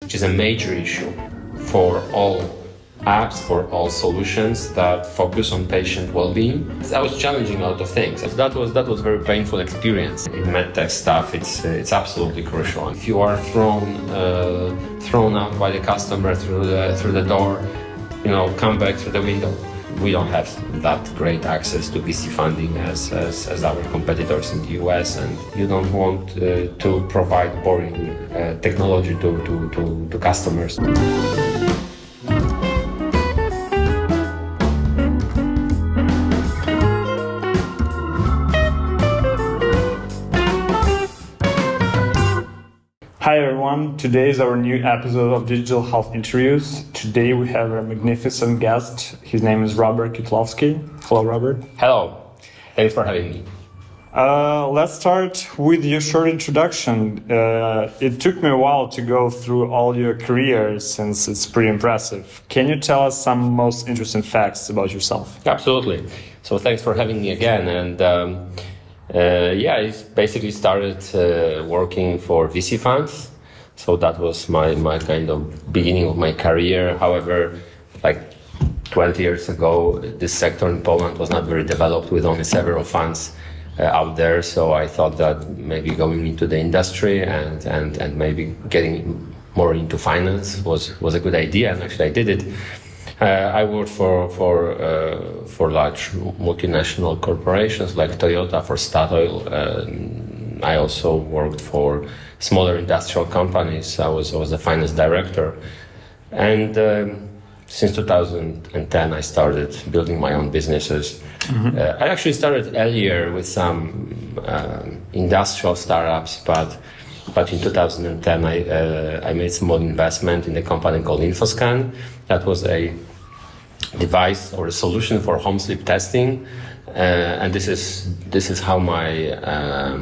which is a major issue for all apps, for all solutions that focus on patient well-being. I was challenging a lot of things. That was a very painful experience. In MedTech stuff, it's absolutely crucial. If you are thrown out by the customer through the door, come back through the window. We don't have that great access to VC funding as our competitors in the US, and you don't want to provide boring technology to customers. Hi everyone, today is our new episode of Digital Health Interviews. Today we have a magnificent guest. His name is Robert Kitlowski. Hello, Robert. Hello, thanks for having me. Let's start with your short introduction. It took me a while to go through all your career since it's pretty impressive. Can you tell us some most interesting facts about yourself? Absolutely. So thanks for having me again. And I basically started working for VC funds. So that was my kind of beginning of my career. However, like 20 years ago, this sector in Poland was not very developed with only several funds out there. So I thought that maybe going into the industry and maybe getting more into finance was a good idea. And actually I did it. I worked for large multinational corporations like Toyota, for Statoil. I also worked for smaller industrial companies. I was the finance director, and since 2010 I started building my own businesses. Mm-hmm. I actually started earlier with some industrial startups, but in 2010 I made small investment in a company called Infoscan. That was a device or a solution for home sleep testing, and this is how my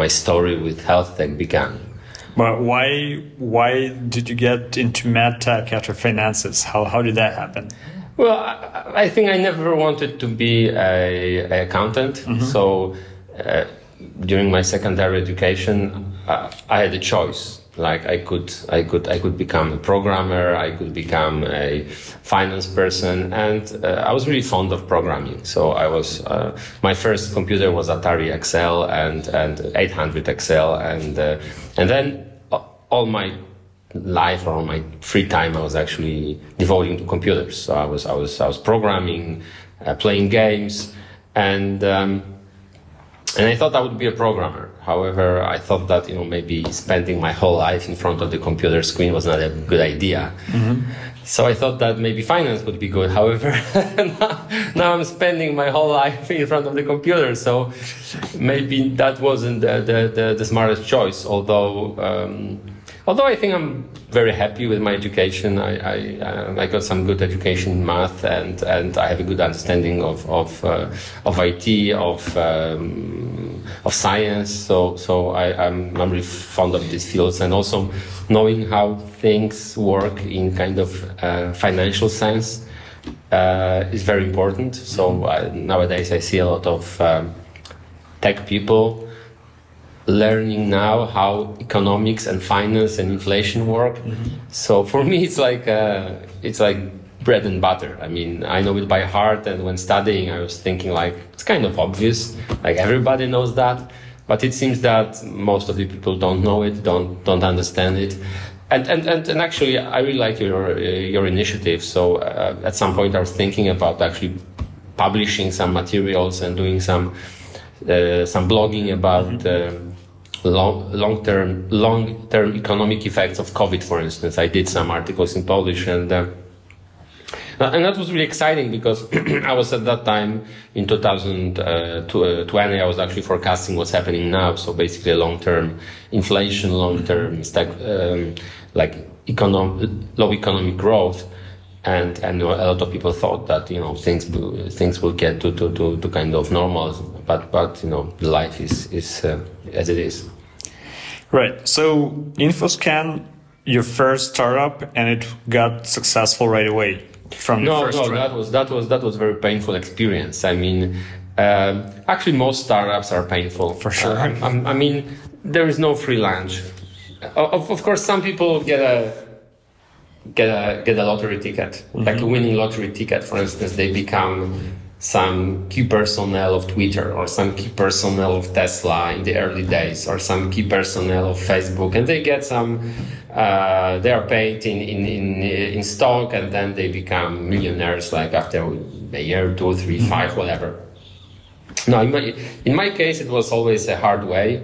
story with health tech began. But why did you get into MedTech after finances? How did that happen? Well, I think I never wanted to be an accountant. Mm-hmm. So during my secondary education, I had a choice. Like I could become a programmer, I could become a finance person, and I was really fond of programming. So I was my first computer was Atari XL and 800 XL, and then all my life or all my free time I was actually devoting to computers. So I was programming, playing games, and I thought I would be a programmer. However, I thought that maybe spending my whole life in front of the computer screen was not a good idea. Mm-hmm. So I thought that maybe finance would be good. However, now I'm spending my whole life in front of the computer. So maybe that wasn't the smartest choice. Although I think I'm very happy with my education. I got some good education in math, and I have a good understanding of IT, of science. So I'm really fond of these fields, and also knowing how things work in kind of financial sense is very important. So nowadays I see a lot of tech people learning now how economics and finance and inflation work. Mm-hmm. So for me, it's like bread and butter. I mean, I know it by heart, and when studying, I was thinking like it's kind of obvious, like everybody knows that. But it seems that most of the people don't know it, don't understand it, and actually, I really like your initiative. So at some point, I was thinking about actually publishing some materials and doing some blogging about long-term economic effects of COVID, for instance. I did some articles in Polish, and that was really exciting because I was at that time in 2020. I was actually forecasting what's happening now. So basically, long-term inflation, long-term low economic growth. And a lot of people thought that things will get to kind of normal, but life is as it is. Right. So Infoscan, your first startup, and it got successful right away from the first try. that was very painful experience. I mean, actually most startups are painful for sure. I mean, there is no free lunch. Of course, some people get a lottery ticket, like a winning lottery ticket. For instance, they become some key personnel of Twitter or some key personnel of Tesla in the early days, or some key personnel of Facebook, and they get some. They are paid in stock, and then they become millionaires. Like after a year, 2, 3, 5, whatever. No, in my case, it was always a hard way,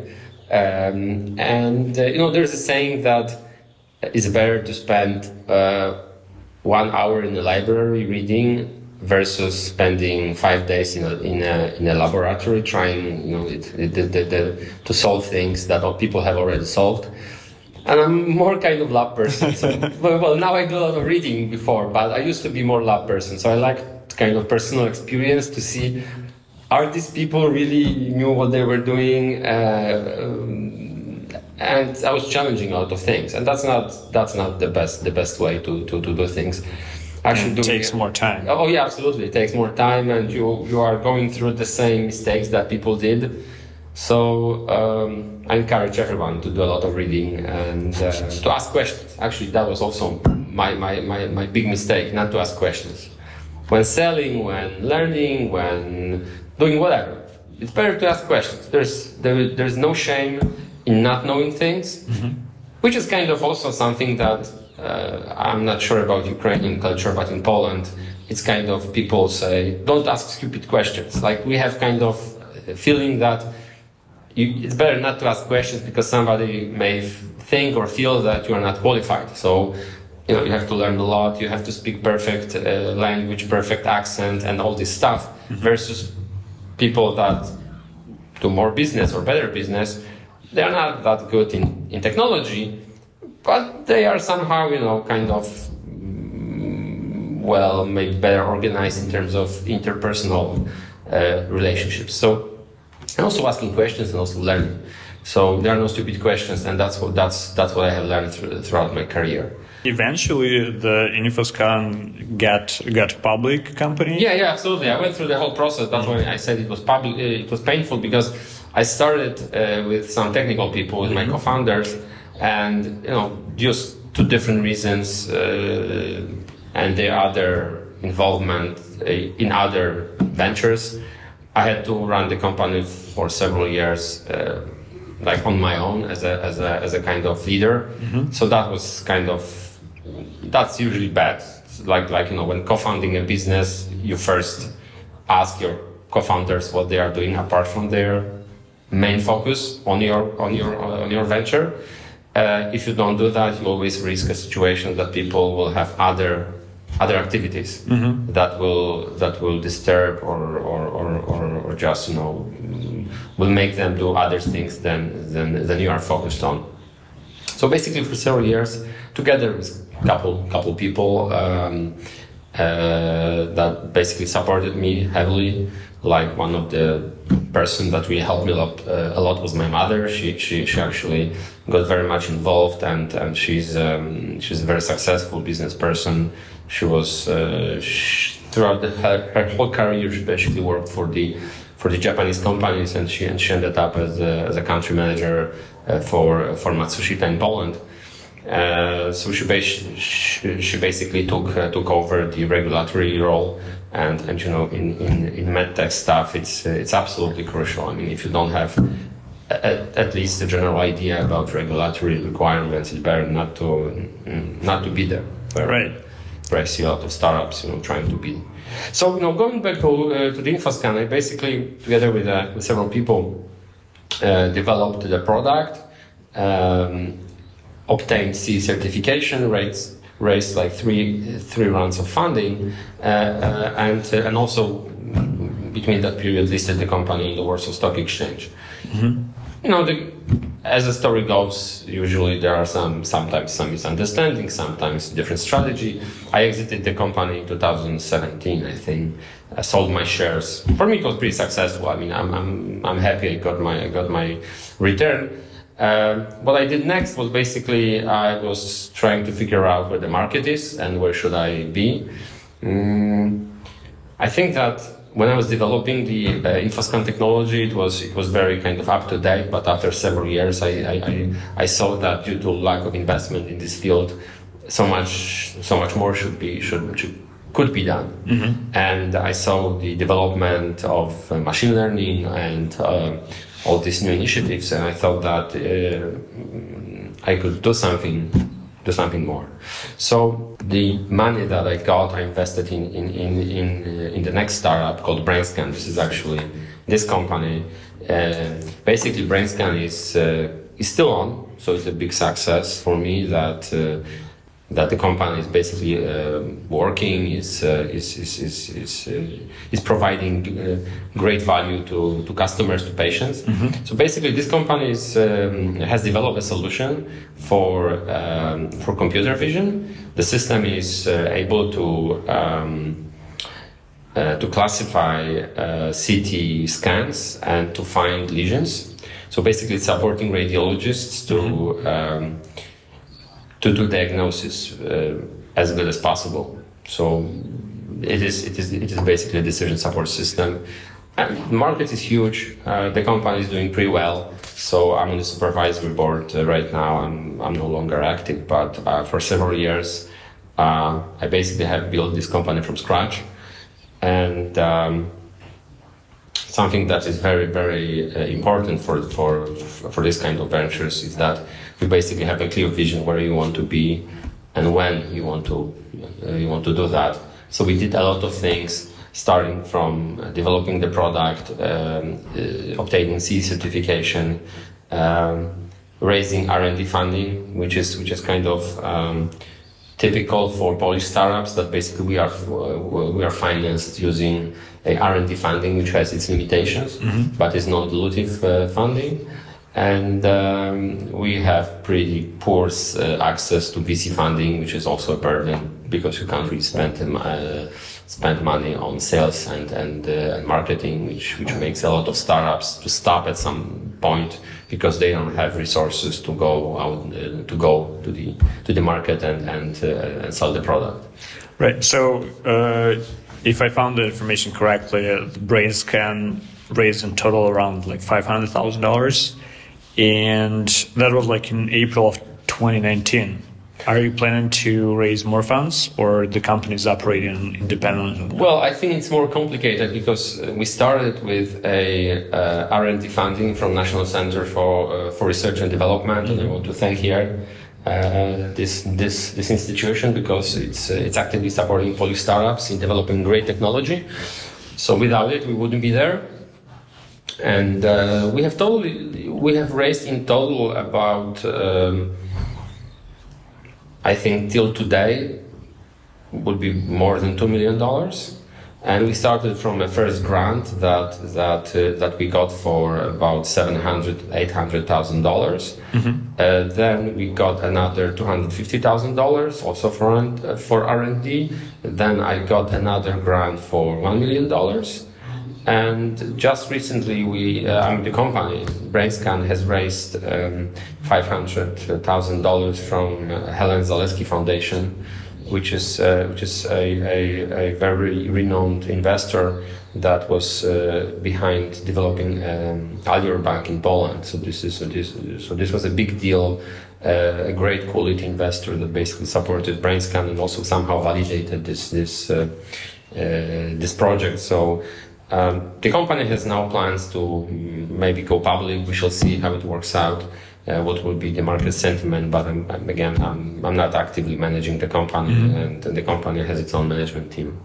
and there's a saying that it's better to spend 1 hour in the library reading versus spending 5 days in a laboratory trying to solve things that people have already solved. And I'm more kind of lab person. So, well, now I do a lot of reading before, but I used to be more lab person. So I like kind of personal experience to see, are these people really knew what they were doing? And I was challenging a lot of things, and that's not the best way to do things. Actually, it takes more time. Oh yeah, absolutely, it takes more time, and you are going through the same mistakes that people did. So I encourage everyone to do a lot of reading and to ask questions. Actually, that was also my big mistake, not to ask questions. When selling, when learning, when doing whatever, it's better to ask questions. There's no shame in not knowing things, which is kind of also something that I'm not sure about Ukrainian culture, but in Poland, it's kind of people say, don't ask stupid questions. Like we have kind of a feeling that it's better not to ask questions because somebody may think or feel that you are not qualified. So, you have to learn a lot, you have to speak perfect language, perfect accent, and all this stuff, versus people that do more business or better business. They're not that good in technology, but they are somehow, kind of, maybe better organized in terms of interpersonal relationships. So, and also asking questions and also learning. So there are no stupid questions, and that's what I have learned throughout my career. Eventually, the Infoscan got public company. Yeah, absolutely. I went through the whole process. That's why I said it was public. It was painful because I started with some technical people, with my co-founders, and just two different reasons, and the other involvement in other ventures. I had to run the company for several years, like on my own as a kind of leader. So that was that's usually bad. Like when co-founding a business, you first ask your co-founders what they are doing apart from their main focus on your venture. If you don't do that, you always risk a situation that people will have other activities that will disturb or just will make them do other things than you are focused on. So basically, for several years, together with couple people that basically supported me heavily. Like one of the person that really helped me a lot was my mother. She actually got very much involved, and she's a very successful business person. She was throughout her whole career. She basically worked for the Japanese companies, and she ended up as a country manager for Matsushita in Poland. So she basically took over the regulatory role, and in MedTech stuff, it's absolutely crucial. I mean, if you don't have at least a general idea about regulatory requirements, it's better not to be there. Right. I see a lot of startups, trying to be. So, going back to the Infoscan, I basically, together with several people, developed the product, obtained C certification, raised like three rounds of funding, and also between that period listed the company in the Warsaw Stock Exchange. As the story goes, usually there are sometimes some misunderstandings, sometimes different strategy. I exited the company in 2017, I think. I sold my shares. For me, it was pretty successful. I mean, I'm happy I got my return. What I did next was basically I was trying to figure out where the market is and where should I be. I think that when I was developing the Infoscan technology, it was very kind of up to date. But after several years, I saw that due to lack of investment in this field, so much more could be done. And I saw the development of machine learning and all these new initiatives, and I thought that I could do something more. So the money that I got, I invested in the next startup called Brainskan. This is actually this company. Basically, Brainskan is still on, so it's a big success for me that the company is basically working, is providing great value to customers, to patients. So basically, this company has developed a solution for computer vision. The system is able to classify CT scans and to find lesions. So basically, it's supporting radiologists to do diagnosis as good as possible. So it is basically a decision support system. And the market is huge. The company is doing pretty well. So I'm on the supervisory board right now. I'm no longer active, but for several years, I basically have built this company from scratch. And something that is very, very important for this kind of ventures is that we basically have a clear vision where you want to be and when you want to do that. So we did a lot of things, starting from developing the product, obtaining CE certification, raising R&D funding, which is kind of typical for Polish startups, that basically we are financed using a R&D funding, which has its limitations, but is not dilutive funding. And we have pretty poor access to VC funding, which is also a burden because you can't really spend money on sales and marketing, which makes a lot of startups to stop at some point because they don't have resources to go out to the market and sell the product. Right. So if I found the information correctly, Brainskan raised in total around like $500,000. And that was like in April of 2019. Are you planning to raise more funds, or the company is operating independently? Well, I think it's more complicated because we started with a R&D funding from National Center for Research and Development, and I want to thank here this institution because it's actively supporting Polish startups in developing great technology. So without it, we wouldn't be there. And we have raised in total about, I think till today, would be more than $2 million. And we started from a first grant that we got for about $800,000. Then we got another $250,000 also for R&D. Then I got another grant for $1 million. And just recently, the company, Brainskan, has raised $500,000 from Helen Zaleski Foundation, which is a very renowned investor that was behind developing Alior Bank in Poland. So this was a big deal, a great quality investor that basically supported Brainskan and also somehow validated this project. So. The company has now plans to maybe go public. We shall see how it works out, what will be the market sentiment. But I'm not actively managing the company, and the company has its own management team.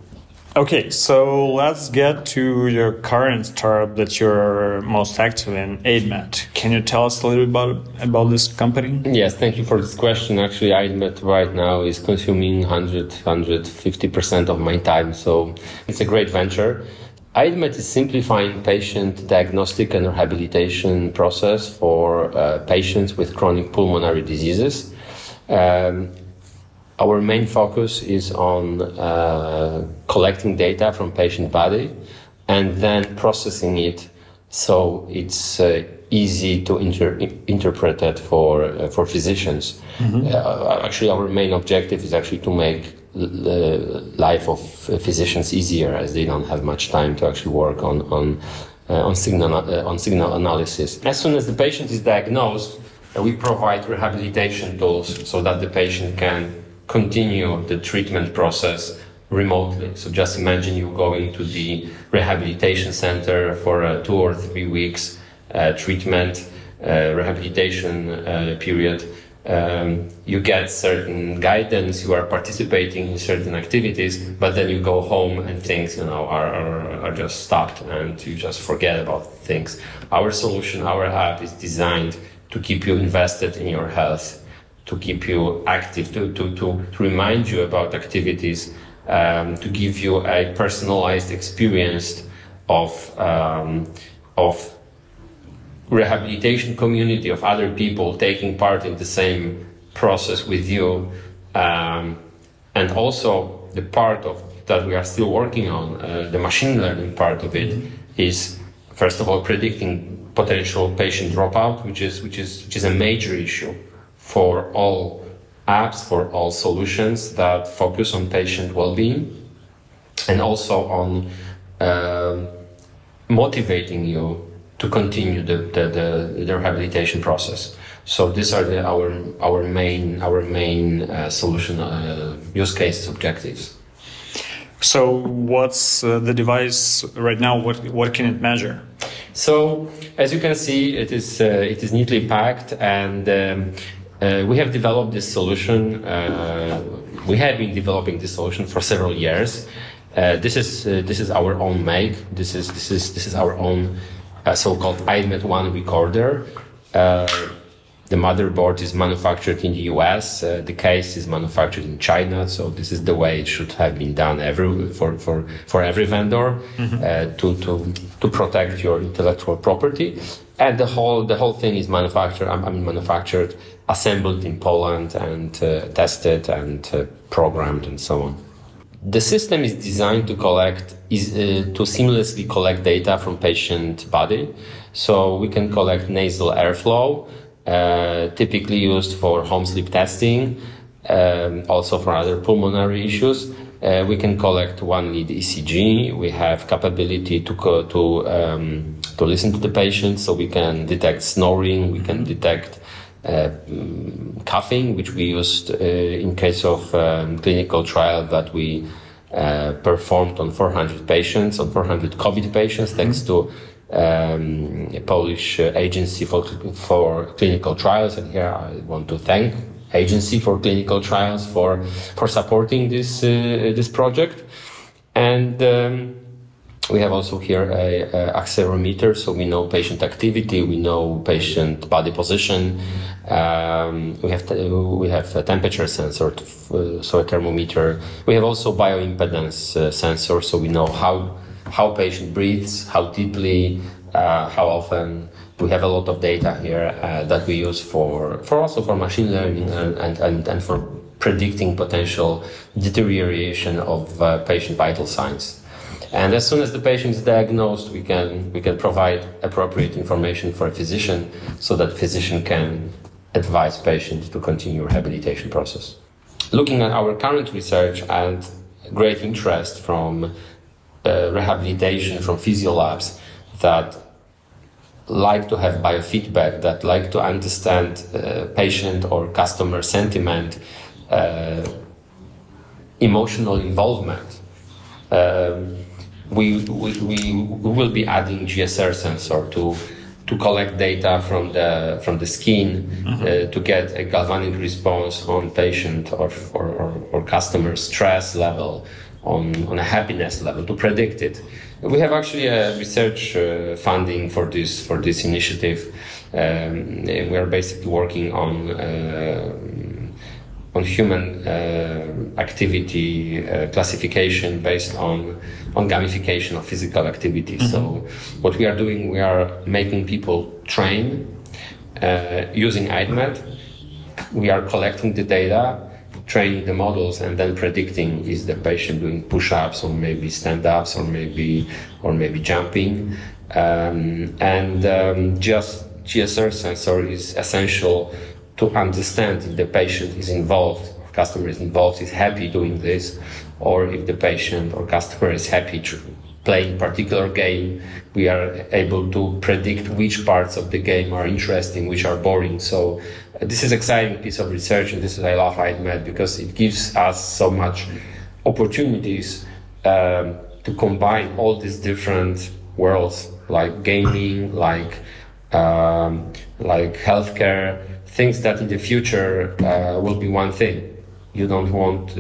Okay, so let's get to your current startup that you're most active in, Aidmed. Can you tell us a little bit about this company? Yes, thank you for this question. Actually, Aidmed right now is consuming 150% of my time, so it's a great venture. Aidmed is simplifying patient diagnostic and rehabilitation process for patients with chronic pulmonary diseases. Our main focus is on collecting data from patient body and then processing it so it's easy to interpret it for physicians. Actually, our main objective is actually to make life of physicians easier, as they don't have much time to actually work on signal analysis. As soon as the patient is diagnosed, we provide rehabilitation tools so that the patient can continue the treatment process remotely. So just imagine you going to the rehabilitation center for a 2 or 3 weeks treatment rehabilitation period. You get certain guidance, you are participating in certain activities, but then you go home and things, are just stopped and you just forget about things. Our solution, our app is designed to keep you invested in your health, to keep you active, to remind you about activities, to give you a personalized experience of rehabilitation community, of other people taking part in the same process with you, and also the part of that we are still working on, the machine learning part of it, is first of all predicting potential patient dropout, which is a major issue for all apps, for all solutions that focus on patient well-being, and also on motivating you to continue the rehabilitation process. So these are our main solution use case objectives. So what's the device right now? What can it measure? So as you can see, it is neatly packed, and we have developed this solution. We have been developing this solution for several years. This is our own make. This is our own so-called Aidmed One recorder. The motherboard is manufactured in the US. The case is manufactured in China. So this is the way it should have been done for every vendor, to protect your intellectual property. And the whole thing is manufactured, assembled in Poland, and tested and programmed and so on. The system is designed to to seamlessly collect data from patient body. So we can collect nasal airflow, typically used for home sleep testing, also for other pulmonary issues. We can collect one lead ECG. We have capability to listen to the patient, so we can detect snoring, we can detect coughing, which we used in case of clinical trial that we performed on 400 patients, on 400 COVID patients, thanks to a Polish agency for clinical trials. And here I want to thank Agency for Clinical Trials for supporting this project. And we have also here a accelerometer, so we know patient activity, we know patient body position. We have a temperature sensor, so a thermometer. We have also bioimpedance sensor, so we know how patient breathes, how deeply, how often. We have a lot of data here that we use for machine learning and for predicting potential deterioration of patient vital signs. And as soon as the patient is diagnosed, we can provide appropriate information for a physician, so that physician can advise patients to continue rehabilitation process. Looking at our current research and great interest from rehabilitation, from physio labs that like to have biofeedback, that like to understand patient or customer sentiment, emotional involvement. We will be adding GSR sensor to collect data from the skin, to get a galvanic response on patient or customer stress level, on a happiness level, to predict it. We have actually a research funding for this initiative. We are basically working on human activity classification based on gamification of physical activity. So what we are doing, we are making people train using Aidmed. We are collecting the data, training the models, and then predicting, is the patient doing push-ups or maybe stand-ups or maybe jumping. Just GSR sensor is essential to understand if the patient is involved customer is involved, is happy doing this, or if the patient or customer is happy playing particular game, we are able to predict which parts of the game are interesting, which are boring. So this is an exciting piece of research, and this is I love Aidmed because it gives us so much opportunities to combine all these different worlds, like gaming, like healthcare, things that in the future will be one thing. You don't want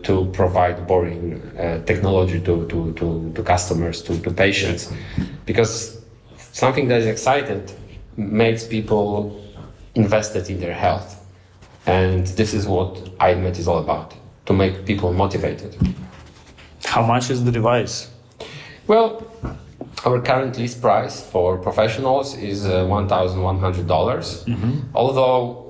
to provide boring technology to customers, to patients, because something that is exciting makes people invested in their health. And this is what Aidmed is all about, to make people motivated. How much is the device? Well, our current list price for professionals is $1,100. Although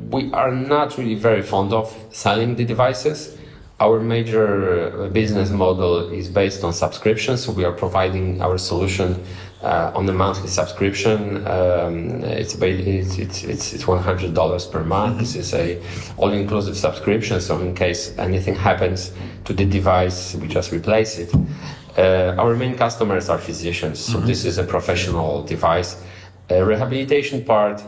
we are not really very fond of selling the devices. Our major business model is based on subscriptions, so we are providing our solution on a monthly subscription. It's $100 per month. This is a all-inclusive subscription, so in case anything happens to the device, we just replace it. Our main customers are physicians, so this is a professional device. Rehabilitation part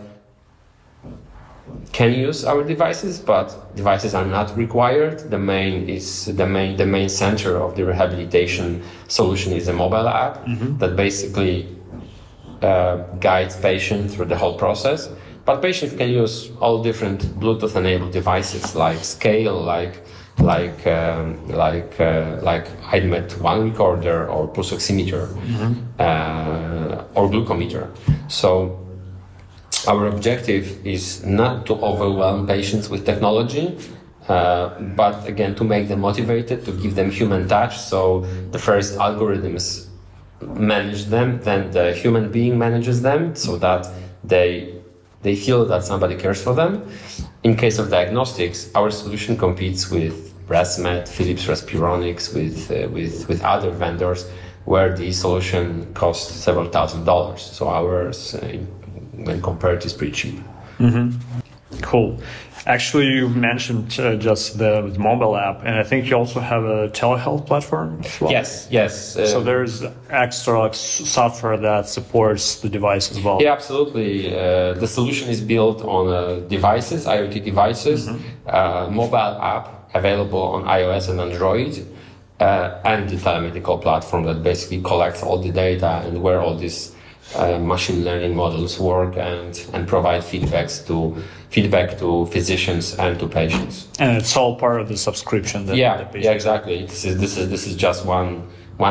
can use our devices, but devices are not required. The main center of the rehabilitation solution is a mobile app that basically guides patients through the whole process. But patients can use all different Bluetooth-enabled devices like scale, like Aidmed One recorder or pulse oximeter or glucometer. So our objective is not to overwhelm patients with technology, but again to make them motivated, to give them human touch. So the first algorithms manage them, then the human being manages them, so that they feel that somebody cares for them. In case of diagnostics, our solution competes with Aidmed, Philips Respironics, with other vendors, where the solution costs several $1,000s. So ours, when compared, is pretty cheap. Cool. Actually, you mentioned just the mobile app, and I think you also have a telehealth platform as well. Yes. So there's extra software that supports the device as well. Yeah, absolutely. The solution is built on devices, IoT devices, mobile app available on iOS and Android, and the telemedical platform that basically collects all the data and where all these machine learning models work and provide feedback to physicians and to patients. And it's all part of the subscription. Yeah, exactly. This is just one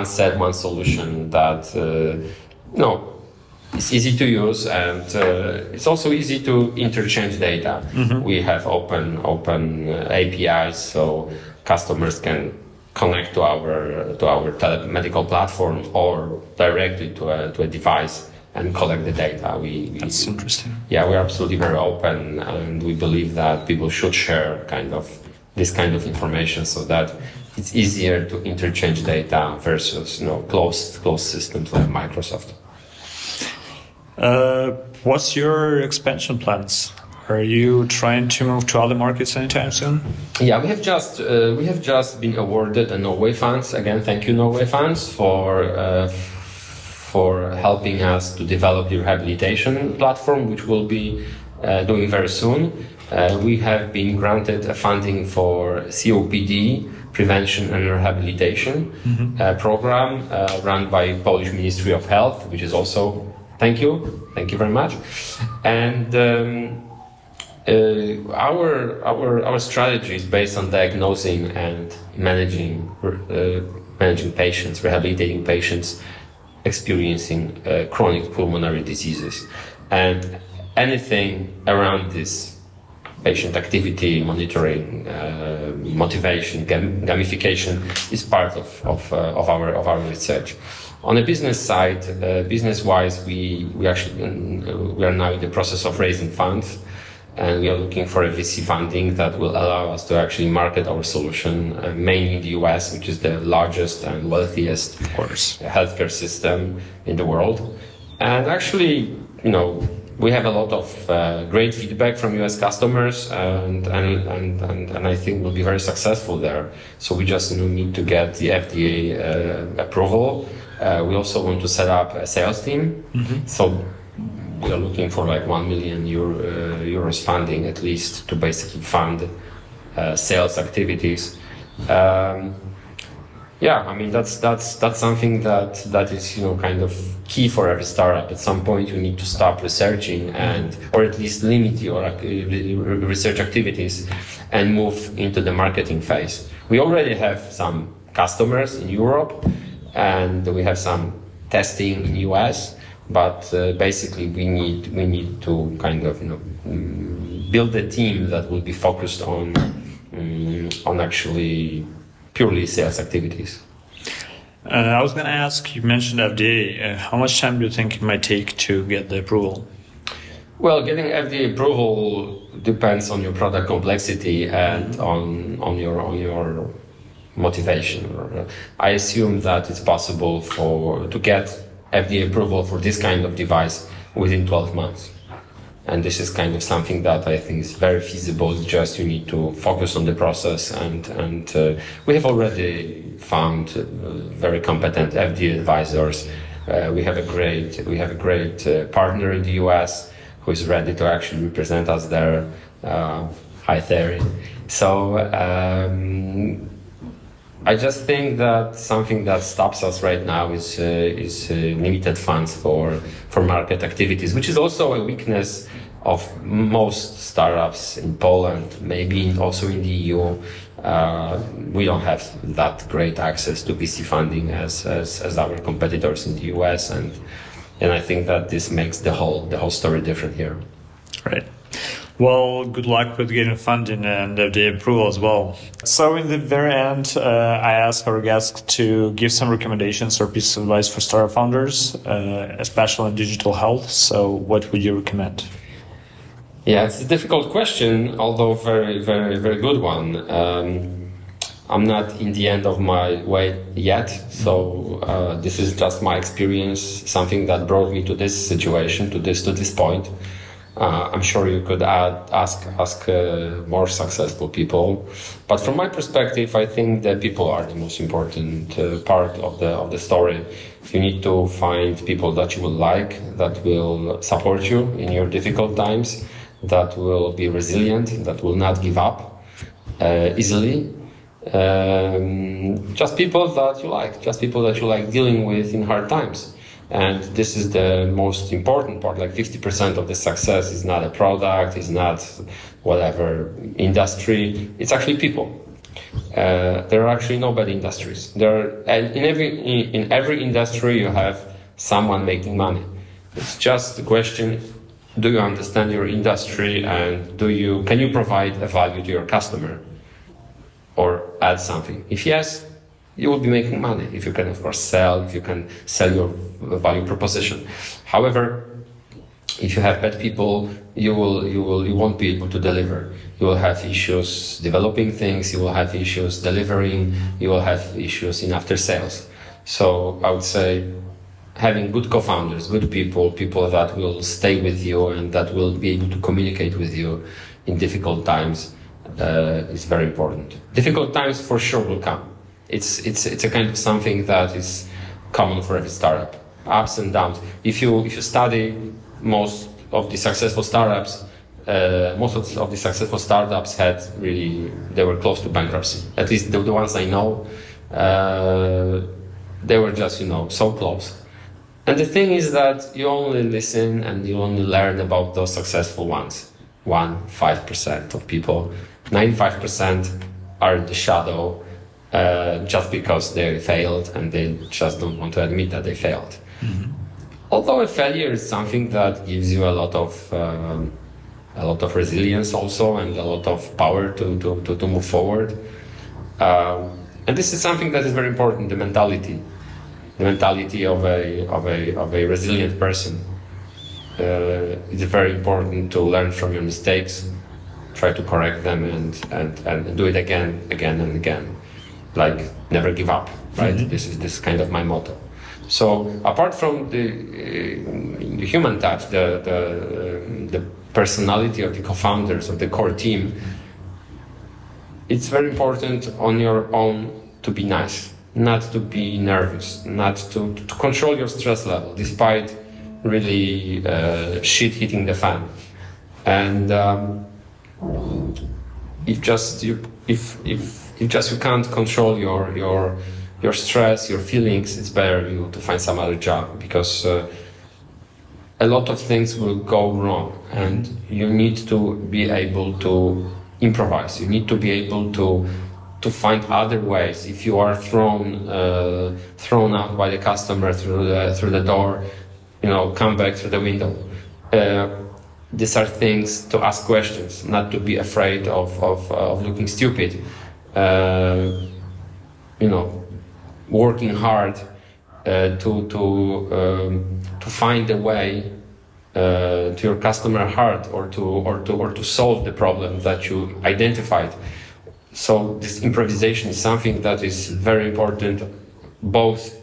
solution that it's easy to use, and it's also easy to interchange data. We have open APIs, so customers can connect to our telemedical platform or directly to a device and collect the data. That's interesting. Yeah, we're absolutely very open, and we believe that people should share this kind of information, so that it's easier to interchange data versus closed systems like Microsoft. What's your expansion plans? Are you trying to move to other markets anytime soon? Yeah, we have just been awarded a Norway funds. Again, thank you, Norway funds, for helping us to develop the rehabilitation platform, which we'll be doing very soon. We have been granted a funding for COPD prevention and rehabilitation program run by Polish Ministry of Health, which is also thank you very much. And our strategy is based on diagnosing and managing patients, rehabilitating patients experiencing chronic pulmonary diseases, and anything around this: patient activity monitoring, motivation, gamification is part of our research. On the business side, business-wise, we are now in the process of raising funds, and we are looking for a VC funding that will allow us to actually market our solution mainly in the US, which is the largest and wealthiest, of course, healthcare system in the world. And actually, we have a lot of great feedback from US customers, and I think we'll be very successful there. So we just need to get the FDA approval. We also want to set up a sales team. So we are looking for like 1 million euros funding at least to basically fund sales activities. Yeah, I mean that's something that is kind of key for every startup. At some point, you need to stop researching or at least limit your research activities and move into the marketing phase. We already have some customers in Europe, and we have some testing in US. But basically, we need to kind of build a team that will be focused on actually purely sales activities. I was going to ask, you mentioned FDA. How much time do you think it might take to get the approval? Well, getting FDA approval depends on your product complexity and on your motivation. I assume that it's possible to get FDA approval for this kind of device within 12 months. And this is kind of something that I think is very feasible. It's just you need to focus on the process, and we have already found very competent FDA advisors. We have a great partner in the US who is ready to actually represent us there. Hi, Terry. So I just think that something that stops us right now is limited funds for market activities, which is also a weakness of most startups in Poland, maybe also in the EU. We don't have that great access to VC funding as our competitors in the US, and I think that this makes the whole story different here. Right. Well, good luck with getting funding and FDA approval as well. So in the very end, I ask our guests to give some recommendations or pieces of advice for startup founders, especially in digital health. So what would you recommend? Yeah, it's a difficult question, although very, very, very good one. I'm not in the end of my way yet, so this is just my experience, something that brought me to this situation, to this point. I'm sure you could ask more successful people, but from my perspective, I think that people are the most important part of the story. You need to find people that you will like, that will support you in your difficult times, that will be resilient, that will not give up easily. Just people that you like dealing with in hard times. And this is the most important part. Like 50% of the success is not a product, is not whatever industry. It's actually people. There are actually no bad industries. In every industry you have someone making money. It's just the question: do you understand your industry, and can you provide a value to your customer or add something? If yes, you will be making money. If you can, of course, if you can sell your value proposition. However, if you have bad people, you won't be able to deliver. You will have issues developing things. You will have issues delivering. You will have issues in after sales. So I would say having good co-founders, good people that will stay with you and that will be able to communicate with you in difficult times is very important. Difficult times for sure will come. It's a kind of something that is common for every startup. Ups and downs. If you study most of the successful startups, they were close to bankruptcy. At least the ones I know, they were just so close. And the thing is that you only listen and you only learn about those successful ones. 5% of people, 95% are in the shadow. Just because they failed and they just don't want to admit that they failed. Mm-hmm. Although a failure is something that gives you a lot of resilience also, and a lot of power to move forward. And this is something that is very important: the mentality of a resilient person. It's very important to learn from your mistakes, try to correct them, and do it again and again. Like, never give up, right? Mm-hmm. This is kind of my motto. So apart from the human touch, the personality of the co-founders of the core team, it's very important on your own to be nice, not to be nervous, not to control your stress level despite really shit hitting the fan. And if you can't control your stress, your feelings, it's better to find some other job, because a lot of things will go wrong, and you need to be able to improvise. You need to be able to find other ways. If you are thrown out by the customer through the door, come back through the window. These are things to ask questions, not to be afraid of looking stupid. Working hard to find a way to your customer heart, or to solve the problem that you identified. So this improvisation is something that is very important, both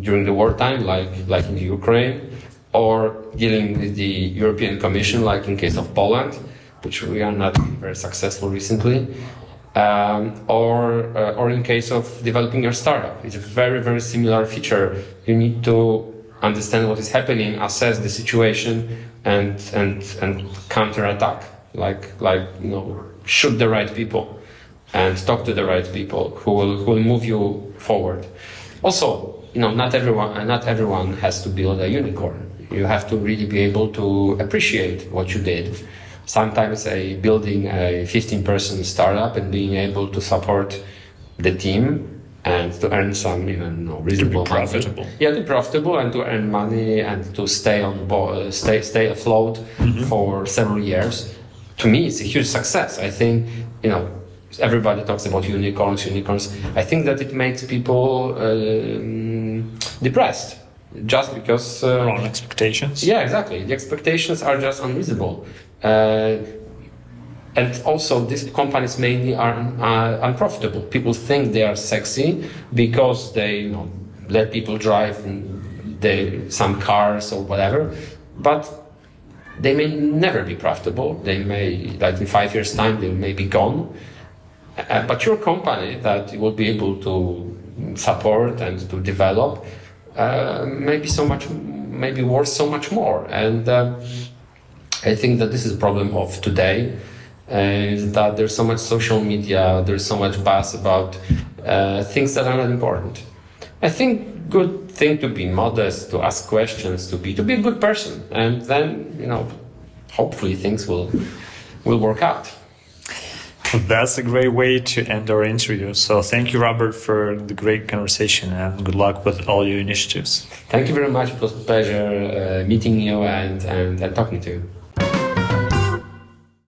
during the wartime, like in the Ukraine, or dealing with the European Commission, like in case of Poland, which we are not very successful recently. Or in case of developing your startup. It's a very, very similar feature. You need to understand what is happening, assess the situation, and counterattack. Shoot the right people and talk to the right people who will move you forward. Also, not everyone has to build a unicorn. You have to really be able to appreciate what you did. Sometimes building a 15-person startup and being able to support the team and to earn some reasonable money. Profitable. Yeah, to be profitable and to earn money and to stay on board, stay afloat for several years. To me, it's a huge success. I think everybody talks about unicorns. I think that it makes people depressed. Just because wrong expectations. Yeah, exactly. The expectations are just unreasonable, and also these companies mainly are unprofitable. People think they are sexy because they let people drive some cars or whatever, but they may never be profitable. They may, like in 5 years' time, they may be gone. But your company that you will be able to support and to develop may be worth so much more. And I think that this is a problem of today, is that there's so much social media, there's so much buzz about things that are not important. I think good thing to be modest, to ask questions, to be a good person, and then hopefully things will work out. That's a great way to end our interview. So thank you, Robert, for the great conversation, and good luck with all your initiatives. Thank you very much. It was a pleasure meeting you and talking to you.